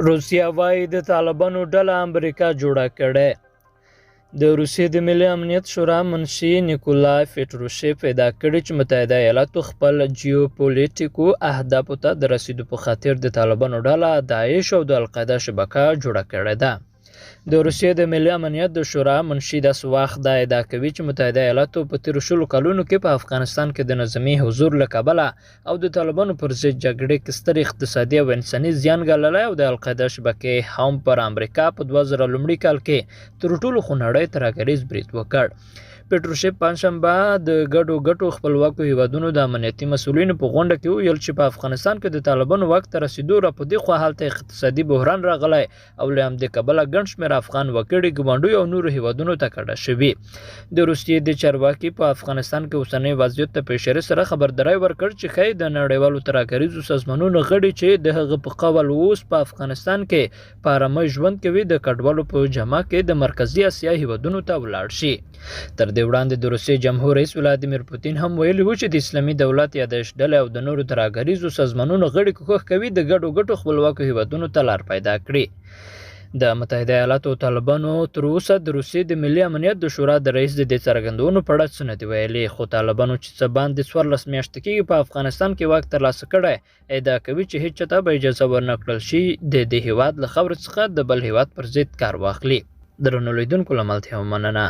روسیه وایي د طالبانو ډله امریکا جوړه کړې. د روسیې د ملي امنیت شورا منشي نیکولای پیټروشیف ادعا کړې چې متحده ایالاتو خپل جیوپولیټیکو اهدافو ته د رسیدو په خاطر د طالبانو ډله داعش او د القاعده شبکه جوړه کړې ده. د روسیې د ملي امنیت د شورا منشي داسې وخت دا ادعا کوي چې متحده ایالاتو په تیرو 10 کلونو کې په افغانستان کې د نظامي حضور له کبله او د طالبانو پر ضد جګړې کې ستر اقتصادي او انساني زیان ګاللی او د القاعده شبکې هم پر امریکا په 2000 لومړي کال کې تر ټولو خونړی ترهګریز برید وکړ. پیټروشیف پنجشنبه د ګډو ګټو خپلواکو هیوادونو د امنیتي مسؤلینو په غونډه کې وویل چې په افغانستان کې د طالبانو واک ته رسیدو را په دې خوا هلته اقتصادي بحران راغلی او له همدې کبله ګڼ شمېر افغان وګړي ګاونډیو او نورو هیوادونو ته کډه شوي. د روسیې د چارواکي په افغانستان کې اوسنی وضعیت ته په اشاره سره خبرداری ورکړ چې ښایي د نړیوالو ترهګریزو سازمانونو غړي چې د هغه په قول اوس په افغانستان کې په ارامۍ ژوند کوي د کډوالو په جمع کې د مرکزي اسیا هیوادونو ته ولاړ شي. تر دې وړاندې د روسیې جمهور رئیس ولادیمیر پوتین هم ویلي و چې د اسلامي دولت یا داعش ډلې او د نورو ترهګریزو سازمانونو غړي کوښښ کوي د ګډو ګټو خپلواکو هیوادونو ته لار پیدا کړي. د متحده ایالاتو او طالبانو تر اوسه د روسیې د ملي امنیت د شورا د رئیس د دې څرګندونو په اړه څه نه دي ویلي، خو طالبانو چې څه باندې 14 میاشتې کېږي په افغانستان کې واک ترلاسه کړی ادعا کوي چې هیڅ چاته به اجازه ورنه کړل شي د دې هیواد له خاورې څخه د بل هیواد پر ضد کار واخلي. درنو لیدونکو له ملتیا مننه.